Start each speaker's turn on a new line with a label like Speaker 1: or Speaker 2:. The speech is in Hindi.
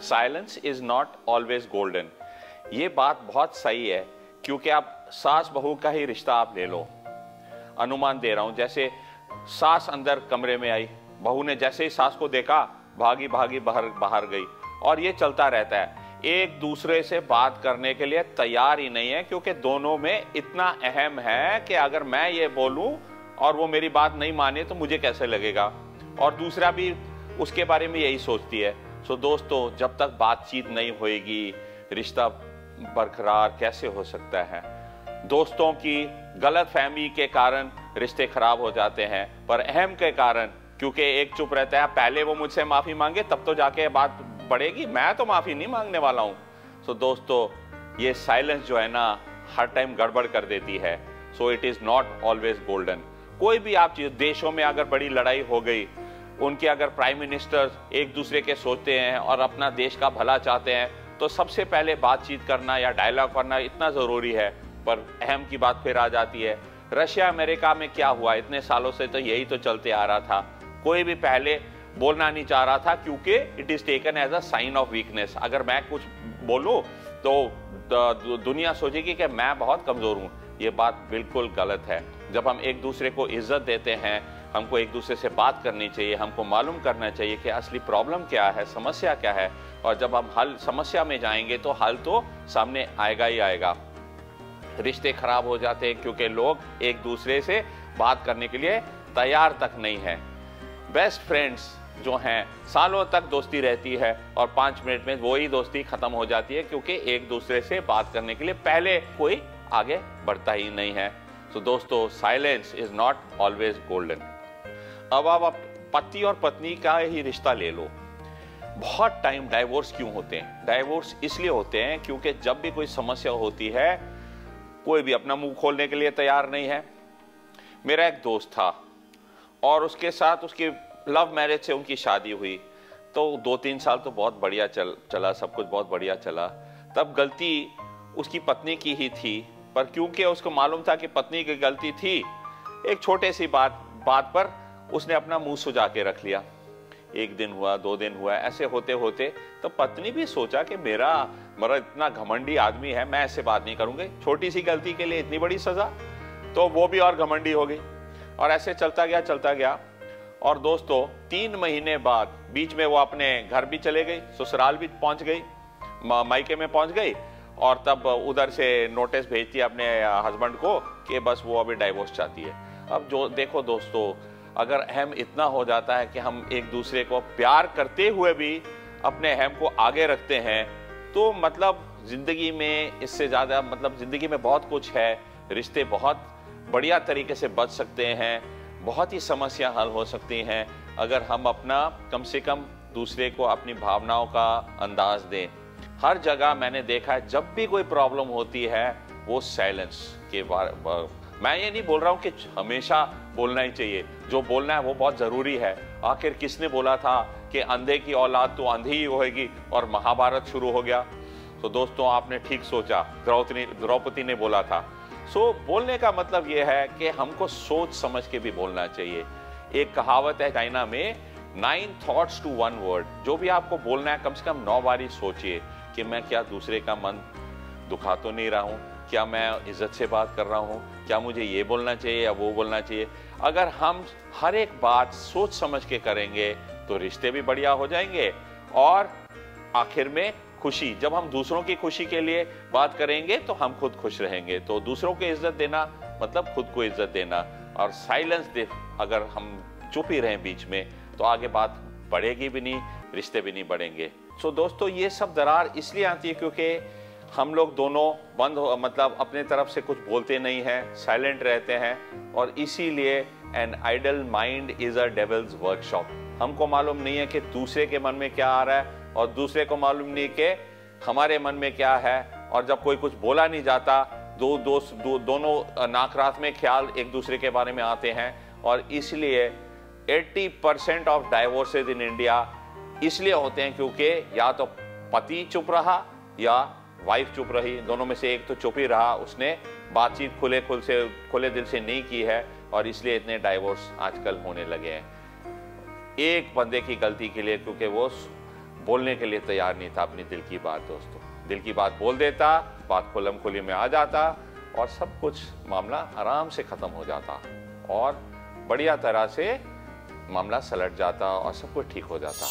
Speaker 1: Silence is not always golden. ये बात बहुत सही है, क्योंकि आप सास बहू का ही रिश्ता आप ले लो, अनुमान दे रहा हूं, जैसे सास अंदर कमरे में आई, बहू ने जैसे ही सास को देखा भागी भागी बाहर गई, और ये चलता रहता है। एक दूसरे से बात करने के लिए तैयार ही नहीं है, क्योंकि दोनों में इतना अहम है कि अगर मैं ये बोलूं और वो मेरी बात नहीं माने तो मुझे कैसे लगेगा, और दूसरा भी उसके बारे में यही सोचती है। सो दोस्तों, जब तक बातचीत नहीं होएगी रिश्ता बरकरार कैसे हो सकता है। दोस्तों की गलत फहमी के कारण रिश्ते खराब हो जाते हैं, पर अहम के कारण, क्योंकि एक चुप रहता है, पहले वो मुझसे माफी मांगे तब तो जाके बात बढ़ेगी, मैं तो माफी नहीं मांगने वाला हूं। सो दोस्तों, ये साइलेंस जो है ना हर टाइम गड़बड़ कर देती है। So it is not always golden. कोई भी आप चीज, देशों में अगर बड़ी लड़ाई हो गई, उनके अगर प्राइम मिनिस्टर एक दूसरे के सोचते हैं और अपना देश का भला चाहते हैं, तो सबसे पहले बातचीत करना या डायलॉग करना इतना जरूरी है। पर अहम की बात फिर आ जाती है, रशिया अमेरिका में क्या हुआ, इतने सालों से तो यही तो चलते आ रहा था, कोई भी पहले बोलना नहीं चाह रहा था, क्योंकि it is taken as a sign of weakness. अगर मैं कुछ बोलूं तो दुनिया सोचेगी कि मैं बहुत कमजोर हूं। ये बात बिल्कुल गलत है। जब हम एक दूसरे को इज्जत देते हैं, हमको एक दूसरे से बात करनी चाहिए, हमको मालूम करना चाहिए कि असली प्रॉब्लम क्या है, समस्या क्या है, और जब हम समस्या में जाएंगे तो हल तो सामने आएगा ही आएगा। रिश्ते खराब हो जाते हैं क्योंकि लोग एक दूसरे से बात करने के लिए तैयार तक नहीं है। बेस्ट फ्रेंड्स जो हैं, सालों तक दोस्ती रहती है और 5 मिनट में वही दोस्ती खत्म हो जाती है, क्योंकि एक दूसरे से बात करने के लिए पहले कोई आगे बढ़ता ही नहीं है। तो दोस्तों, silence is not always golden. अब आप पति और पत्नी का ही रिश्ता ले लो। बहुत टाइम डाइवोर्स क्यों होते हैं? डाइवोर्स इसलिए होते हैं क्योंकि जब भी कोई समस्या होती है, कोई भी अपना मुंह खोलने के लिए तैयार नहीं है। मेरा एक दोस्त था और उसके साथ उसकी लव मैरिज से उनकी शादी हुई, तो 2-3 साल तो बहुत बढ़िया चला, सब कुछ बहुत बढ़िया चला। तब गलती उसकी पत्नी की ही थी, पर क्योंकि उसको मालूम था कि पत्नी की गलती थी, एक छोटे सी बात पर उसने अपना मुंह सुजा के रख लिया। 1 दिन हुआ, 2 दिन हुआ, ऐसे होते होते तो पत्नी भी सोचा कि मेरा इतना घमंडी आदमी है, मैं ऐसे बात नहीं करूंगी, छोटी सी गलती के लिए इतनी बड़ी सजा, तो वो भी और घमंडी हो गई। और ऐसे चलता गया। और दोस्तों, 3 महीने बाद बीच में वो अपने घर भी चले गई, ससुराल भी पहुंच गई, मायके में पहुंच गई, और तब उधर से नोटिस भेजती है अपने हस्बैंड को कि बस वो अभी डाइवोर्स चाहती है। अब जो देखो दोस्तों, अगर अहम इतना हो जाता है कि हम एक दूसरे को प्यार करते हुए भी अपने अहम को आगे रखते हैं, तो मतलब जिंदगी में इससे ज्यादा, मतलब जिंदगी में बहुत कुछ है, रिश्ते बहुत बढ़िया तरीके से बच सकते हैं, बहुत ही समस्या हल हो सकती हैं अगर हम अपना कम से कम दूसरे को अपनी भावनाओं का अंदाज दें। हर जगह मैंने देखा है, जब भी कोई प्रॉब्लम होती है वो साइलेंस के बारे। मैं ये नहीं बोल रहा हूँ कि हमेशा बोलना ही चाहिए, जो बोलना है वो बहुत जरूरी है। आखिर किसने बोला था कि अंधे की औलाद तो अंधी ही होगी, और महाभारत शुरू हो गया। तो दोस्तों, आपने ठीक सोचा, द्रौपदी ने बोला था। सो बोलने का मतलब यह है कि हमको सोच समझ के भी बोलना चाहिए। एक कहावत है चाइना में, 9 thoughts to 1 word। जो भी आपको बोलना है, कम से कम 9 बार ही सोचिए कि मैं क्या दूसरे का मन दुखा तो नहीं रहा हूँ, क्या मैं इज्जत से बात कर रहा हूँ, क्या मुझे ये बोलना चाहिए या वो बोलना चाहिए। अगर हम हर एक बात सोच समझ के करेंगे तो रिश्ते भी बढ़िया हो जाएंगे, और आखिर में खुशी, जब हम दूसरों की खुशी के लिए बात करेंगे तो हम खुद खुश रहेंगे। तो दूसरों को इज्जत देना मतलब खुद को इज्जत देना। और साइलेंस दे, अगर हम चुप ही रहें बीच में, तो आगे बात बढ़ेगी भी नहीं, रिश्ते भी नहीं बढ़ेंगे। सो दोस्तों, ये सब दरार इसलिए आती है क्योंकि हम लोग दोनों मतलब अपने तरफ से कुछ बोलते नहीं हैं, साइलेंट रहते हैं, और इसीलिए an idle mind is a devil's workshop. हमको मालूम नहीं है कि दूसरे के मन में क्या आ रहा है, और दूसरे को मालूम नहीं कि हमारे मन में क्या है। और जब कोई कुछ बोला नहीं जाता, दोनों नाकरात में ख्याल एक दूसरे के बारे में आते हैं, और इसलिए 80% ऑफ डाइवोर्सेज इन इंडिया इसलिए होते हैं क्योंकि या तो पति चुप रहा या वाइफ चुप रही, दोनों में से एक तो चुप ही रहा, उसने बातचीत खुले दिल से नहीं की है, और इसलिए इतने डाइवोर्स आजकल होने लगे हैं। एक बंदे की गलती के लिए, क्योंकि वो बोलने के लिए तैयार नहीं था अपनी दिल की बात। दोस्तों, दिल की बात बोल देता, बात खुलम खुली में आ जाता और सब कुछ मामला आराम से ख़त्म हो जाता और बढ़िया तरह से मामला सलट जाता और सब कुछ ठीक हो जाता।